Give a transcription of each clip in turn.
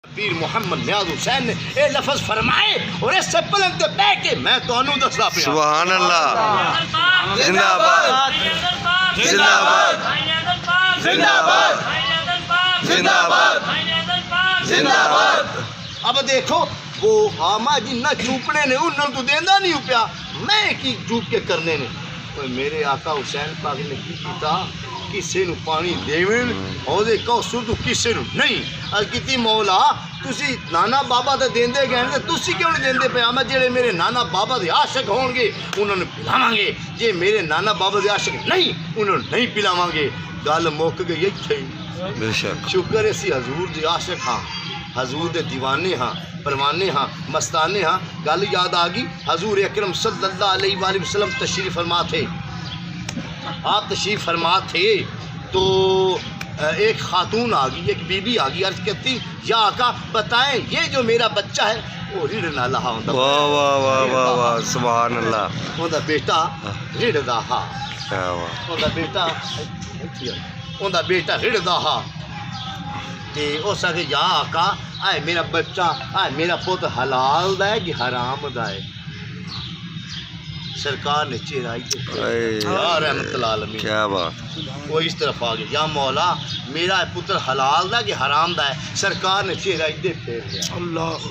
پیر محمد نیاز حسین نے یہ لفظ فرمائے اور اس سے پلنگ تے بہ کے میں تانوں دسدا پیا سبحان اللہ زندہ باد زندہ باد زندہ باد زندہ باد زندہ باد۔ اب دیکھو وہ آما جنہ چوپڑے نے انہوں تو دیندا نہیں پیا میں کی چوپ کے کرنے نے میرے آقا حسین پاک نے کی کیتا کسے نو پانی دیوین او دے کوثر تو کسے نو نہیں ال کیتی مولا تسی نانا بابا تے دیندے گئے تے تسی کیوں نہیں دیندے پے میں جڑے میرے نانا بابا دے عاشق ہون گے انہاں نوں پلاواں گے جے میرے نانا بابا دے عاشق نہیں انہاں نوں نہیں پلاواں گے گل مک گئی ایتھے ہی بے شک شکر ہے اسی حضور دے عاشق ہاں حضور دے دیوانے ہاں پروانے ہاں مستانے ہاں گل یاد آ گئی حضور اکرم صلی اللہ علیہ وآلہ وسلم تشریف فرما تھے آپ تشریف فرما تھے تو ایک خاتون آ گئی ایک بی بی آ گئی عرض کرتی یا آقا بتائیں یہ جو میرا بچہ ہے وہ ریڑھ نہ لہا ہوندا واہ واہ واہ واہ واہ سبحان اللہ ہوندا بیٹا ریڑھ دا ہا کیا واہ ہوندا بیٹا ہوندا بیٹا ریڑھ دا ہا تے اس آگے یا آقا آئے میرا بچہ آئے میرا پوت حلال دا ہے کہ حرام دا ہے سرکار نے چہرائی یا رحمت العالمین کیا بات وہ اس طرف آ گیا یا مولا میرا پتر حلال دا کہ حرام دا ہے سرکار نے چہرائی دے پھیر گیا اللہ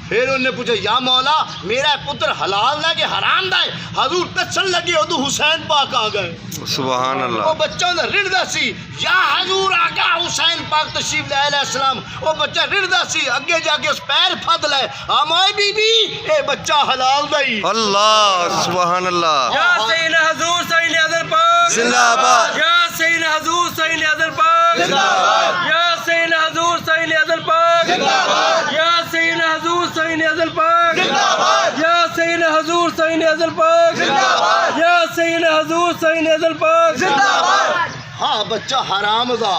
پھر انہوں نے پوچھا یا مولا میرا پتر حلال دا کہ حرام دا ہے حضور تچھن لگے ادو حسین پاک آ گئے سبحان اللہ وہ بچہ دا رڑدا سی یا حضور آقا حسین پاک تشریف لے علیہ السلام وہ بچہ رڑدا سی اگے جا کے اس پیر پھد لے آمائے بی بی اے بچہ حلال دا ہی اللہ سبحان اللہ یا سیدنا حضور سید اعظم پاک زندہ باد یا سیدنا حضور سید اعظم پاک زندہ باد یا سیدنا حضور سید اعظم پاک زندہ باد یا سیدنا حضور سید اعظم پاک زندہ باد یا سیدنا حضور سید اعظم پاک زندہ باد یا سیدنا حضور سید اعظم پاک زندہ باد۔ ہاں بچہ حرام دا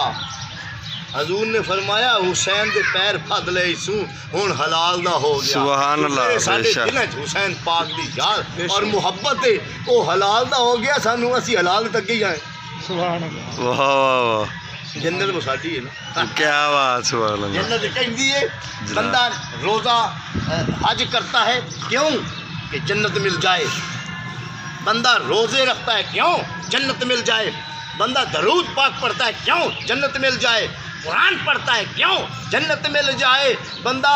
حضور نے فرمایا حسین دے پیر پھد لے سو ہن حلال دا ہو گیا سبحان اللہ، بے ساڈے شک۔ دلیں چ حسین پاک دی یاد اور محبت ہے او حلال دا ہو گیا سانو اسی حلال تک ہی جائیں واہ واہ واہ جنت وہ ساڈی ہے نا کیا بات سبحان اللہ جنت کہندی ہے بندہ روزہ حج کرتا ہے کیوں کہ جنت مل جائے بندہ روزے رکھتا ہے کیوں جنت مل جائے بندہ درود پاک پڑھتا ہے کیوں جنت مل جائے قرآن پڑھتا ہے کیوں جنت مل جائے بندہ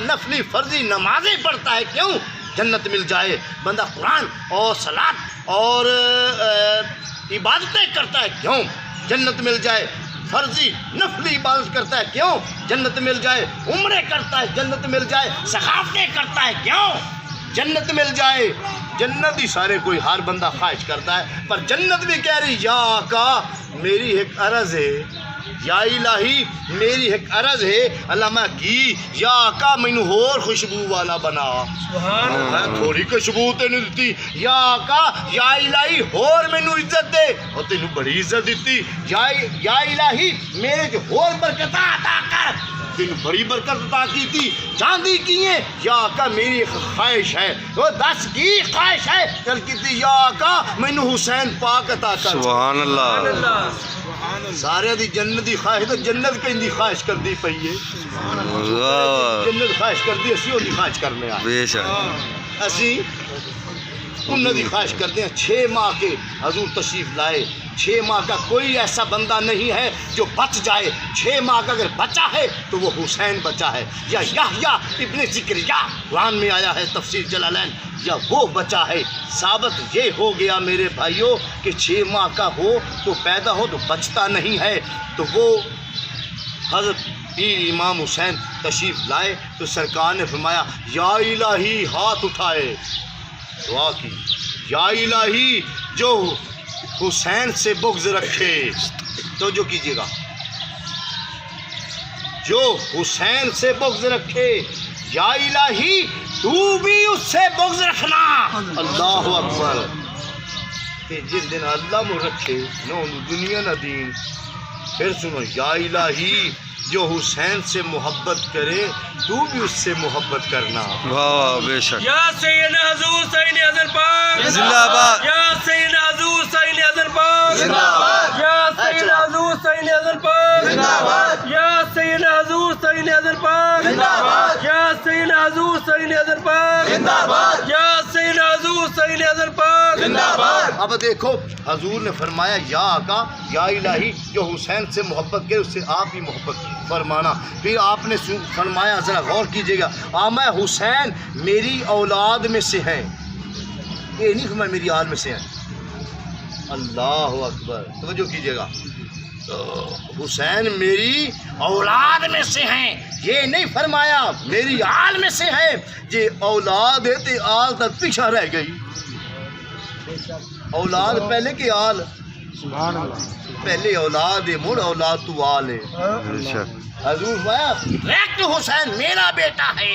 نفلی فرضی نمازیں پڑھتا ہے کیوں جنت مل جائے بندہ قرآن اور صلاۃ اور عبادتیں کرتا ہے کیوں جنت مل جائے فرضی نفلی عبادت کرتا ہے کیوں جنت مل جائے عمرے کرتا ہے جنت مل جائے ثقافتیں کرتا ہے کیوں جنت مل جائے جنت ہی سارے کوئی ہر بندہ خواہش کرتا ہے پر جنت بھی کہہ رہی یا آقا میری ایک عرض ہے یا الہی میری ایک عرض ہے علامہ کی یا آقا مینو ہور خوشبو والا بنا میں تھوڑی خوشبو تینوں دیتی یا آقا یا الہی ہور مینو عزت دے اور تینوں بڑی عزت دیتی یا الہی میرے جو ہور برکت عطا کر تینوں بڑی برکت عطا کی تھی چاندی کی ہے یا آقا میری ایک خواہش ہے وہ 10 کی خواہش ہے چل کی تھی یا آقا مینو حسین پاک عطا کر سبحان اللہ سارے دی جنت دی خواہش تو جنت کہیں خواہش کر دی پئی ہے جنت خواہش کر دی اسی ہوندی خواہش کرنے آئے بے شک اسی انہوں دی خواہش کرتے ہیں 6 ماہ کے حضور تشریف لائے 6 ماہ کا کوئی ایسا بندہ نہیں ہے جو بچ جائے 6 ماہ کا اگر بچا ہے تو وہ حسین بچا ہے یا یحییٰ ابن زکریا قرآن میں آیا ہے تفسیر جلالین یا وہ بچا ہے ثابت یہ ہو گیا میرے بھائیوں کہ 6 ماہ کا ہو تو پیدا ہو تو بچتا نہیں ہے تو وہ حضرت پیر امام حسین تشریف لائے تو سرکار نے فرمایا یا الہی ہاتھ اٹھائے دعا کی یا الہی جو حسین سے بغض رکھے تو جو کیجیے گا جو حسین سے بغض رکھے یا الہی تو بھی اس سے بغض رکھنا اللہ اکبر کہ جن دن اللہ مو رکھے نہ دنیا نہ دین پھر سنو یا الہی جو حسین سے محبت کرے تو بھی اس سے محبت کرنا. واہ واہ بے شک. یا سیدنا حضور حسین ازل پاک زندہ آباد. یا سیدنا حضور حسین ازل پاک زندہ آباد. یا سیدنا حضور حسین ازل پاک زندہ آباد. یا سیدنا حضور حسین ازل پاک زندہ آباد. یا سیدنا حضور حسین ازل پاک زندہ آباد. یا سیدنا حضور حسین ازل پاک زندہ آباد. اب دیکھو حضور نے فرمایا یا آقا یا الہی جو حسین سے محبت کرے اس سے آپ بھی محبت فرمانا. پھر آپ نے فرمایا ذرا غور کیجیے گا میں حسین میری اولاد میں سے ہیں. یہ نہیں فرمایا میری آل میں سے ہیں. اللہ اکبر توجہ کیجیے گا. تو حسین میری اولاد میں سے ہیں یہ نہیں فرمایا میری آل میں سے ہیں. یہ اولاد ہے تو آل تک پیچھے رہ گئی. اولاد پہلے کی آل پہلے اولاد ہے مڑ اولاد تو آل ہے. بے شک. حضور ریکٹ حسین میرا بیٹا ہے.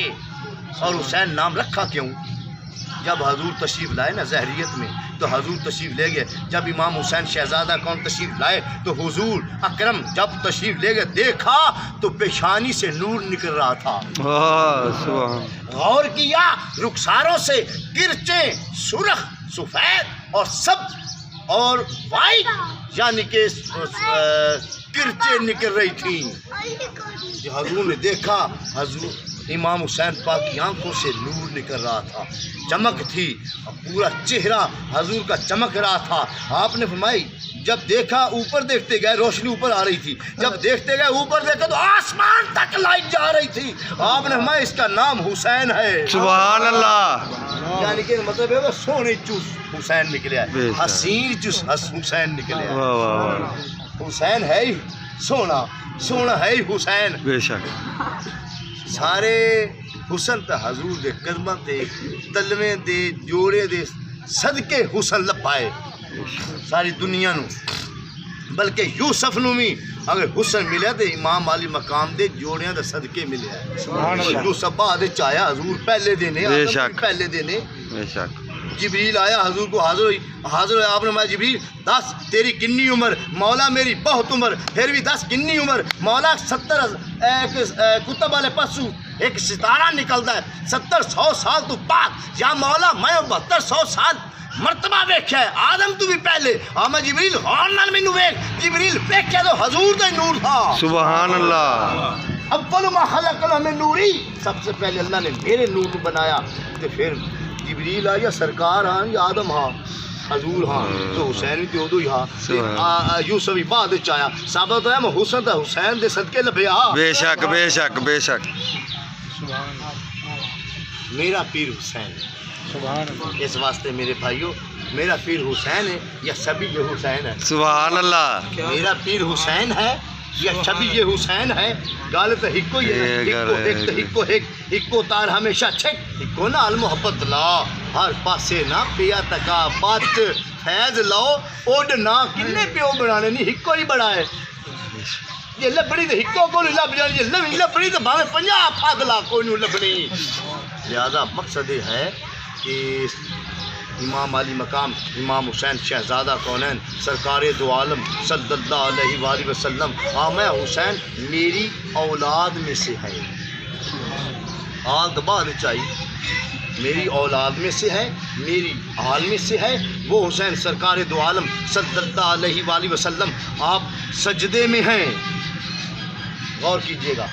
اور حسین نام رکھا کیوں؟ جب حضور تشریف لائے نا ظہریت میں تو حضور تشریف لے گئے. جب امام حسین شہزادہ کون تشریف لائے تو حضور اکرم جب تشریف لے گئے دیکھا تو پیشانی سے نور نکل رہا تھا. واہ سبحان. غور کیا رخساروں سے کرچے سرخ سفید اور سبز اور وائٹ یعنی کہ کرچے نکل رہی تھیں. جو حضور نے دیکھا حضور امام حسین پاک کی آنکھوں سے نور نکل رہا تھا. چمک تھی پورا چہرہ حضور کا چمک رہا تھا. آپ نے فرمائی جب دیکھا اوپر دیکھتے گئے روشنی اوپر آ رہی تھی. جب دیکھتے گئے اوپر دیکھا تو آسمان تک لائٹ جا رہی تھی. آپ نے فرمایا اس کا نام حسین ہے. سبحان اللہ. یعنی کہ مطلب ہے سونے چوس حسین نکلے بے ہے شک. حسین چوس حسین نکلے ہے. واہ واہ واہ حسین ہے ہی سونا سونا ہے ہی حسین. بے شک. سارے حسن تے حضور دے قدماں تے تلویں دے جوڑے دے صدقے حسن لپائے ساری دنیا نو. بلکہ یوسف نو بھی اگر حسن ملیا تے امام علی مقام دے جوڑیاں دے صدقے ملیا. یوسف بعد وچ آیا حضور پہلے دینے بے آدم شک. پہلے دینے. بے شک. جبریل آیا حضور کو حاضر ہوئی آپ نے فرمایا جبریل دس تیری کنی عمر؟ مولا میری بہت عمر. پھر بھی دس کنی عمر؟ مولا 70 ایک کتب والے پاسو ایک ستارہ نکلتا ہے 70-100 سال تو بعد. یا مولا میں 7200 سال مرتبہ ویکھیا ہے آدم تو بھی پہلے. میں جبریل غور نال مینوں ویکھ. جبریل ویکھیا تو حضور دا نور تھا. سبحان اللہ. اول ما خلق اللہ نوری سب سے پہلے اللہ نے میرے نور کو بنایا. تو پھر جبریل آیا سرکار ہاں یا آدم ہاں حضور ہاں تو حسین بھی ادو ہی ہاں یوسف بھی بعد وچ آیا. ثابت ہویا میں حسن تے حسین دے صدقے لبھیا. بے شک بے شک بے شک. میرا پیر حسین ہے. اس واسطے میرے بھائیوں میرا پیر حسین ہے یا سبھی یہ حسین ہے. سبحان اللہ. میرا پیر حسین ہے یا سبھی یہ حسین ہے. گل تو ہکو ہی ہے. ہکو تار ہمیشہ چھک ہکو نال محبت لا ہر پاسے نہ پیا تکا بات فیض لو اوڈ نہ کنے پیو بنانے نہیں ہکو ہی بڑا ہے. یہ لبڑی تو ہکو کو نہیں لب جانی. یہ لبڑی تو بھاوے 50 پھگ لا کوئی نہیں لبنی. لہذا مقصد یہ ہے کہ امام علی مقام امام حسین شہزادہ کونین سرکار دو عالم صلی اللہ علیہ وآلہ وسلم میں حسین میری اولاد میں سے ہے. آل دبا چاہیے میری اولاد میں سے ہے میری آل میں سے ہے. وہ حسین سرکار دو عالم صلی اللہ علیہ وآلہ وسلم آپ سجدے میں ہیں. غور کیجیے گا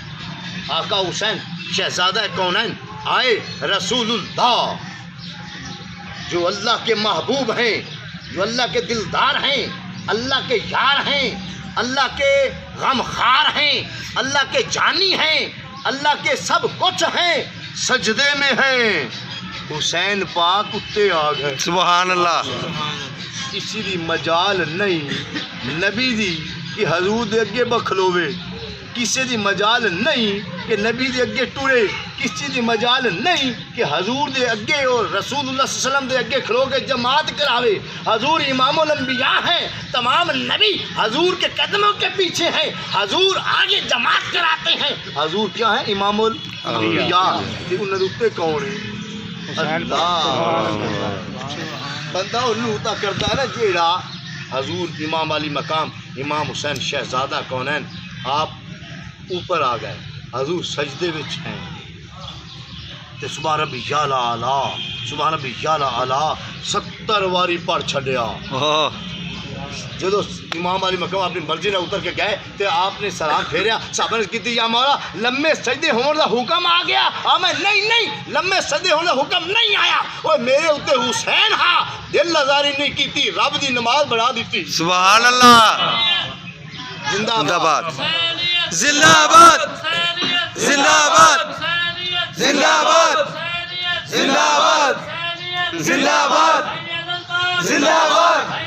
آقا حسین شہزادہ کونین آئے رسول اللہ جو اللہ کے محبوب ہیں جو اللہ کے دلدار ہیں اللہ کے یار ہیں اللہ کے غمخوار ہیں اللہ کے جانی ہیں اللہ کے سب کچھ ہیں. سجدے میں ہیں. حسین پاک اتے آ گئے. سبحان اللہ. کسی دی مجال نہیں نبی دی کہ حضور دے اگے بکھلوے. کسی دی مجال نہیں کہ نبی دے اگے ٹرے. کسی دی مجال نہیں کہ حضور دے اگے اور رسول اللہ صلی اللہ علیہ وسلم دے اگے کھلو کے جماعت کراوے. حضور امام الانبیاء ہیں. تمام نبی حضور کے قدموں کے پیچھے ہیں. حضور آگے جماعت کراتے ہیں. حضور کیا ہے امام الانبیاء. انہوں نے اتے کون ہے بندہ انہوں تا کرتا ہے نا جیڑا حضور امام علی مقام امام حسین شہزادہ کونین آپ اوپر آ گئے حضور سجدے وچ ہیں تے سبحان ربی اعلیٰ اعلیٰ سبحان ربی اعلیٰ اعلیٰ 70 واری پڑھ چھڈیا اوہ جدو امام علی مقام اپنی مرضی نے اتر کے گئے تے آپ نے سلام پھیریا صحابہ نے کیتی یا مولا لمبے سجدے ہون دا حکم آ گیا میں نہیں لمبے سجدے ہونے دا حکم نہیں آیا اوے میرے اوتے حسین ہاں دل آزاری نہیں کیتی رب دی نماز بڑھا دیتی سبحان اللہ زندہ زندہ باد باد زندہ باد زندہ باد زندہ باد زندہ باد زندہ باد زندہ باد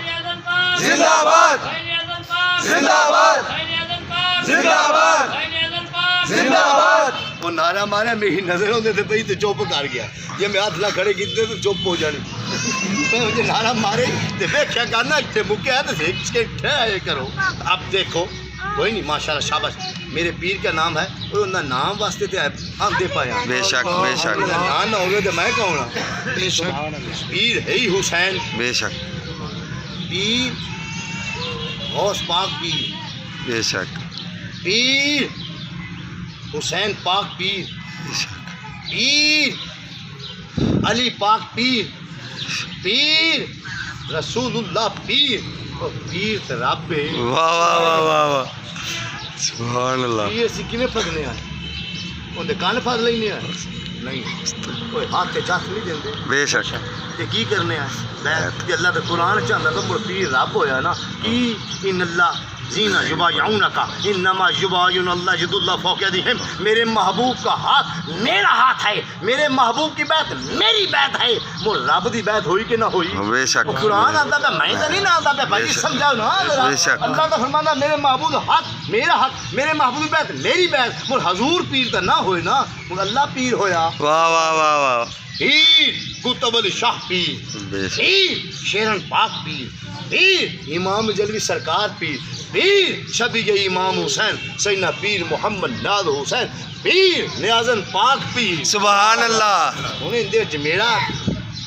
زندہ باد زندہ باد زندہ باد زندہ باد وہ نعرہ مارا میری نظر ہوندے تے پئی تے چپ کر گیا یہ میں ہاتھ لا کھڑے کیتے تو چپ ہو جانی مجھے نعرہ مارے تے ویکھیا کرنا تے مکیا تے ایک ٹھہرے کرو اب دیکھو کوئی نہیں ماشاءاللہ شاباش میرے پیر کا نام ہے اور انہاں نام واسطے تے آندے پایا بے شک بے شک نام نہ ہوگے تے میں کون ہاں پیر ہے ہی حسین بے شک پیر غوث پاک پیر بے شک پیر حسین پاک پیر بے شک پیر علی پاک پیر پیر رسول اللہ پیر اور پیر تے رب ہے واہ واہ واہ واہ واہ سبحان اللہ پیر اسی کیویں پھڑنے آئے اندے کان پھڑ لینے آئے نہیں کوئی ہاتھ تے چاک نہیں دیندے بے شک تے کی کرنے آئے بیعت کہ اللہ دے قرآن چاہندا تو پیر رب ہویا نا کی ان اللہ زینا یبایعونک انما یبایعون اللہ ید اللہ فوق ایدیہم میرے محبوب کا ہاتھ میرا ہاتھ ہے میرے محبوب کی بیعت میری بیعت ہے وہ رب دی بیعت ہوئی کہ نہ ہوئی بے شک وہ قرآن آتا پہ میں تو نہیں نہ آتا پہ بھائی سمجھاؤ نا بے شک اللہ کا فرمانا میرے محبوب ہاتھ میرا ہاتھ میرے محبوب کی بیعت میری بیعت وہ حضور پیر تو نہ ہوئے نا وہ اللہ پیر ہویا واہ واہ واہ واہ پیر قطب علی شاہ پیر بے شک پیر شیرن پاک پیر پیر امام جلوی سرکار پیر پیر شبیہ امام حسین سیدنا پیر محمد ناز حسین پیر نیازن پاک پیر سبحان اللہ انہیں اندر جمیڑا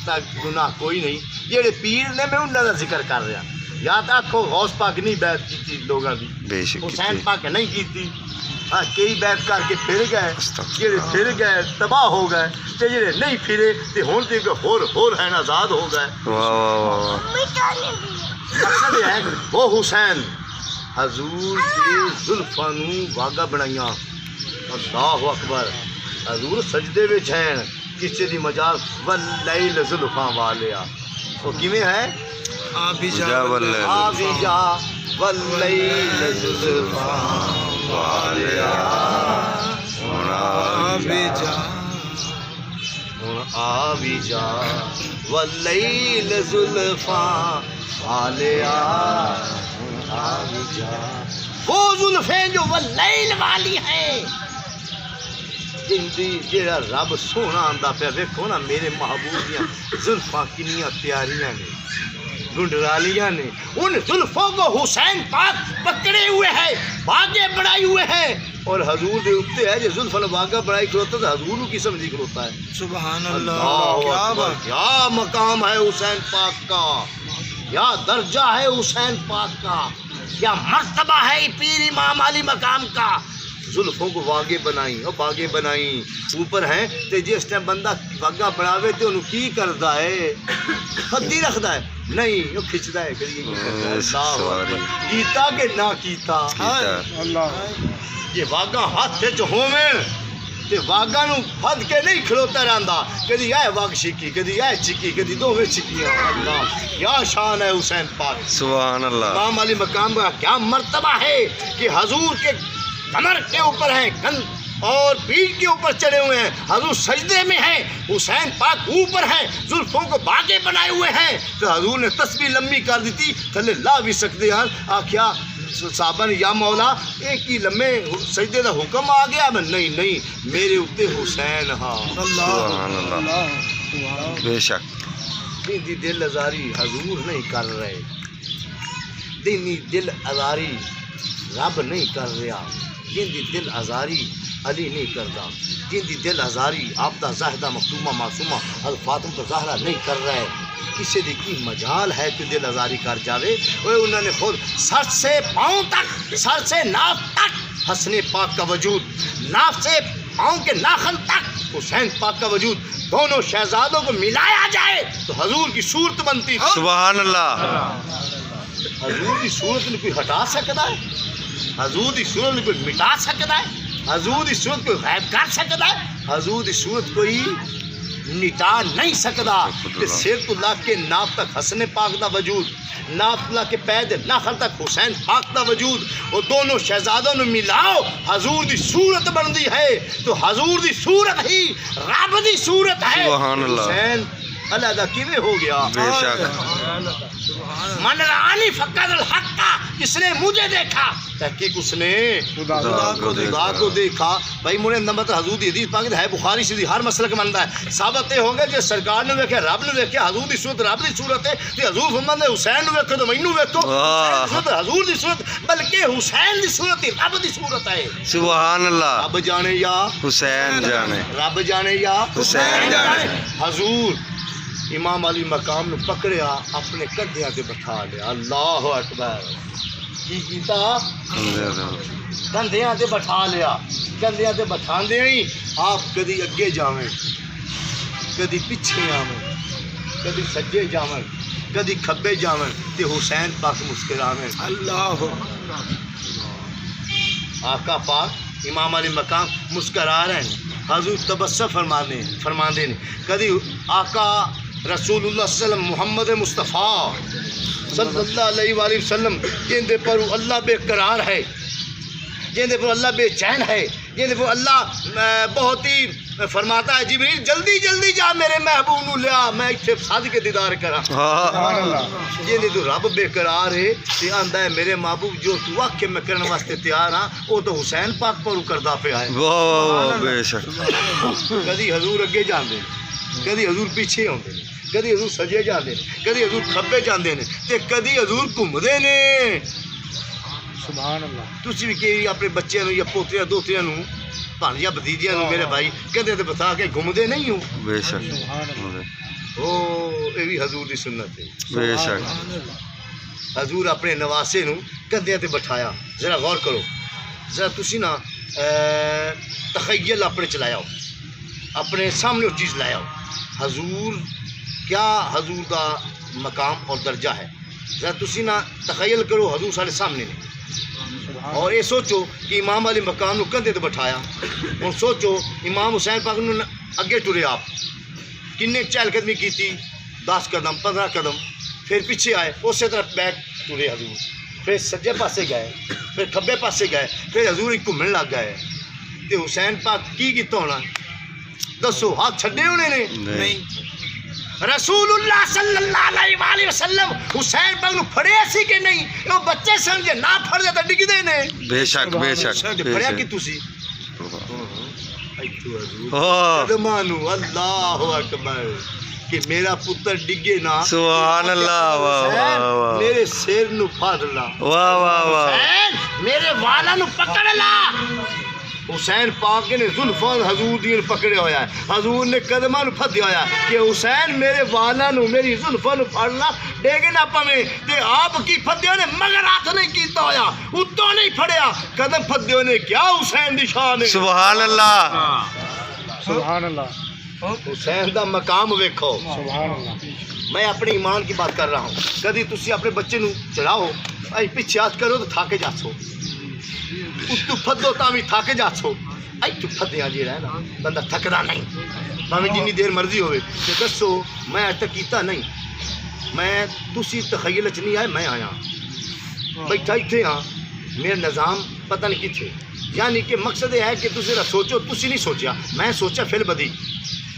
تک گناہ کوئی نہیں جیڑے پیر نے میں انہوں کا ذکر کر رہا یا تک کو غوث پاک نہیں بیعت کی تھی لوگوں کی بے شک حسین پاک نہیں کی تھی ہاں کئی بیعت کر کے پھر گئے استغفر جیڑے پھر گئے تباہ ہو گئے تے جیڑے نہیں پھرے تے ہون تے ہور ہیں آزاد ہو گئے واہ واہ واہ واہ مقصد یہ ہے کہ وہ حسین حضور کی زلفاں نوں واگا بنائیاں اللہ اکبر حضور سجدے وچ ہیں کسے دی مجال واللیل زلفاں والیا وہ کیویں ہے جا واللہ آبی جا واللیل زلفاں والیا آبی جا آبی جا واللیل زلفاں والیا آبی جا وہ زلفیں جو واللیل والی ہیں جندی جیڑا رب سونا آندا پیا ویکھو نا میرے محبوب دیاں زلفاں کنیاں پیاریاں نے گنڈرالیاں نے ان زلفوں کو حسین پاک پکڑے ہوئے ہیں باغے بڑھائے ہوئے ہیں اور حضور دے اوپر ہے جو زلفاں باغا بڑھائی کھلوتا تو حضور کی سمجھی کھلوتا ہے سبحان اللہ کیا اکبر بات کیا مقام ہے حسین پاک کا کیا درجہ ہے حسین پاک کا کیا مرتبہ ہے پیر امام علی مقام کا زلفوں کو واگے بنائی اور باغے بنائی اوپر ہیں تے جس ٹائم بندہ واگا بناوے تے انہوں کی کردا ہے خدی رکھدا ہے نہیں وہ کھچدا ہے کیتا کہ نہ کیتا یہ واگا ہاتھ تے جو ہوویں تے واگا نو پھد کے نہیں کھلوتا رہندا کدی اے واگ چھکی کدی اے چھکی کدی دوویں چھکیاں اللہ کیا شان ہے حسین پاک سبحان اللہ امام علی مقام کا کیا مرتبہ ہے کہ حضور کے کمر کے اوپر ہیں اور پیٹھ کے اوپر چڑھے ہوئے ہیں حضور سجدے میں ہیں حسین پاک اوپر ہیں زلفوں کو باغے بنائے ہوئے ہیں تو حضور نے تسبیح لمبی کر دی تھی تھلے لا بھی سکتے ہیں آخیا صحابہ نے یا مولا ایک ہی لمبے سجدے کا حکم آ گیا میں نہیں میرے اوپر حسین ہاں سبحان اللہ بے شک دینی دل ازاری حضور نہیں کر رہے دینی دل ازاری رب نہیں کر رہا جن دی دل ازاری علی نہیں کرتا جن دی دل ازاری آبدہ زاہدہ مختومہ معصومہ الفاطم تو زہرہ نہیں کر رہے کسی دی کی مجال ہے کہ دل ازاری کر جاوے وہ انہوں نے خود سر سے پاؤں تک سر سے ناف تک حسن پاک کا وجود، ناف سے پاؤں کے ناخن تک حسین پاک کا وجود، دونوں شہزادوں کو ملایا جائے تو حضور کی صورت بنتی تھی۔ سبحان اللہ، حضور کی صورت نے کوئی ہٹا سکتا ہے؟ حضور کی صورت نے کوئی مٹا سکتا ہے؟ حضور کی صورت کوئی غائب کر سکتا ہے؟ حضور کی صورت کوئی مٹا نہیں سکتا کہ سیرت اللہ کے ناف تک حسن پاک دا وجود، ناف اللہ کے پید ناخن تک حسین پاک دا وجود، اور دونوں شہزادوں نے ملاؤ حضور دی صورت بندی ہے، تو حضور دی صورت ہی رب دی صورت ہے۔ سبحان اللہ۔ حسین علیحدہ کیویں ہو گیا؟ بے شک، من رآنی فقد الحق، جس نے مجھے دیکھا، تحقیق اس نے خدا کو دیکھا۔ بھائی مجھے نمبر حضور دی حدیث پاک ہے بخاری شریف، ہر مسلک منتا ہے، ثابت یہ ہوگا کہ سرکار نے ویکھیا، رب نے ویکھیا، حضور دی صورت رب دی صورت ہے، تے حضور فرماندے حسین نو ویکھو تو مینوں ویکھو، حسین دی صورت حضور دی صورت، بلکہ حسین دی صورت ہی رب دی صورت ہے۔ سبحان اللہ، رب جانے یا حسین جانے، رب جانے یا حسین جانے۔ حضور امام علی مقام نے پکڑیا، اپنے کندھیاں تے بٹھا لیا، اللہ اکبر، کی کیتا؟ کندھیاں تے بٹھا لیا، کندھیاں تے بٹھاندے ہی آپ کدی اگے جاویں، کدی پیچھے آویں، کدی سجے جاویں، کدی کھبے جاویں، تے حسین پاک مسکراویں، اللہ آقا پاک امام علی مقام مسکرا رہے ہیں، حضور تبسم فرماندے نے، کدی آقا رسول اللہ صلی اللہ علیہ وسلم محمد مصطفیٰ صلی اللہ علیہ وآلہ وسلم جن دے پر اللہ بے قرار ہے، جن دے پر اللہ بے چین ہے، جن دے پر اللہ بہت ہی فرماتا ہے جبریل جلدی جلدی جا میرے محبوب نو لیا، میں اتنے صادق دیدار کرا، جن دے تو رب بے قرار ہے، تے آندا ہے میرے محبوب جو تو آکھے میں کرنے واسطے تیار ہاں، وہ تو حسین پاک پر کردا پیا ہے۔ واہ بے شک، کدی حضور اگے جاندے، کدی حضور پیچھے آندے، کدی حضور سجے جاندے، کدی حضور کھبے جاندے نے، تے کدی حضور گھومدے نے۔ سبحان اللہ۔ تسی بھی کہ اپنے بچیاں نو یا پوتریاں دوتریاں نو بھانجیاں بھتیجیاں نو میرے بھائی کدے تے بتا کے گھومدے نہیں ہو؟ بے شک، او اے بھی حضور دی سنت ہے۔ بے شک، حضور اپنے نواسے نو کندھیاں تے بٹھایا، ذرا غور کرو، ذرا تسی نا تخیل اپنے چلایا ہو، اپنے سامنے وہ چیز لایا ہو، حضور کیا حضور دا مقام اور درجہ ہے، ذرا تسی نا تخیل کرو حضور سارے سامنے نے، اور یہ سوچو کہ امام علی مقام نو کندھے تے بٹھایا، اور سوچو امام حسین پاک نو اگے ٹرے، آپ کنے چہل قدمی کیتی، 10 قدم 15 قدم، پھر پیچھے آئے، اسی طرح بیک ٹرے حضور، پھر سجے پاسے گئے، پھر کھبے پاسے گئے، پھر حضور گھومن لگ گئے، تے حسین پاک کی کیتا ہونا؟ دسو، ہاتھ چھڈے ہونے نے؟ نہیں۔ رسول اللہ صلی اللہ علیہ وآلہ وسلم حسین پاک نو پھڑے سی کہ نہیں؟ وہ بچے سن جے نہ پھڑ دے تے ڈگ دے نے۔ بے شک، بے شک، پھڑیا کی تسی؟ ہاں، قدمانو اللہ اکبر، کہ میرا پتر ڈگے نا، سبحان اللہ، واہ واہ واہ، میرے سیر نو پھڑ لا، واہ واہ واہ، حسین میرے والا نو پکڑ لا۔ حسین پاک نے زلفاں حضور دی پکڑے ہویا ہے، حضور نے قدماں نو پھدیا ہویا ہے کہ حسین میرے والا نو میری زلفاں نو پھڑ لا، ڈیگ نہ پویں، تے آپ کی پھدیا نے مگر ہاتھ نہیں کیتا ہویا، اتوں نہیں پھڑیا، قدم پھدیا نے کیا حسین دی شان ہے۔ سبحان اللہ، سبحان اللہ، حسین دا مقام ویکھو۔ سبحان اللہ۔ میں اپنے ایمان کی بات کر رہا ہوں، کدی تسی اپنے بچے نو چلاؤ، اے پیچھے ہاتھ کرو تو تھاکے جاسو، اتو پھدو تاں بھی تھاکے جاسو، اے تو پھدیاں جیڑا ہے نا بندہ تھکدا نہیں، بھاویں جنی دیر مرضی ہوئے، کہ دسو میں اج تک کیتا نہیں، میں تسی تخیل چ نہیں آئے، میں آیا بیٹھا ایتھے ہاں، میرا نظام پتہ نہیں کتھے، یعنی کہ مقصد یہ ہے کہ تسی نہ سوچو، تسی نہیں سوچیا، میں سوچا فل بدی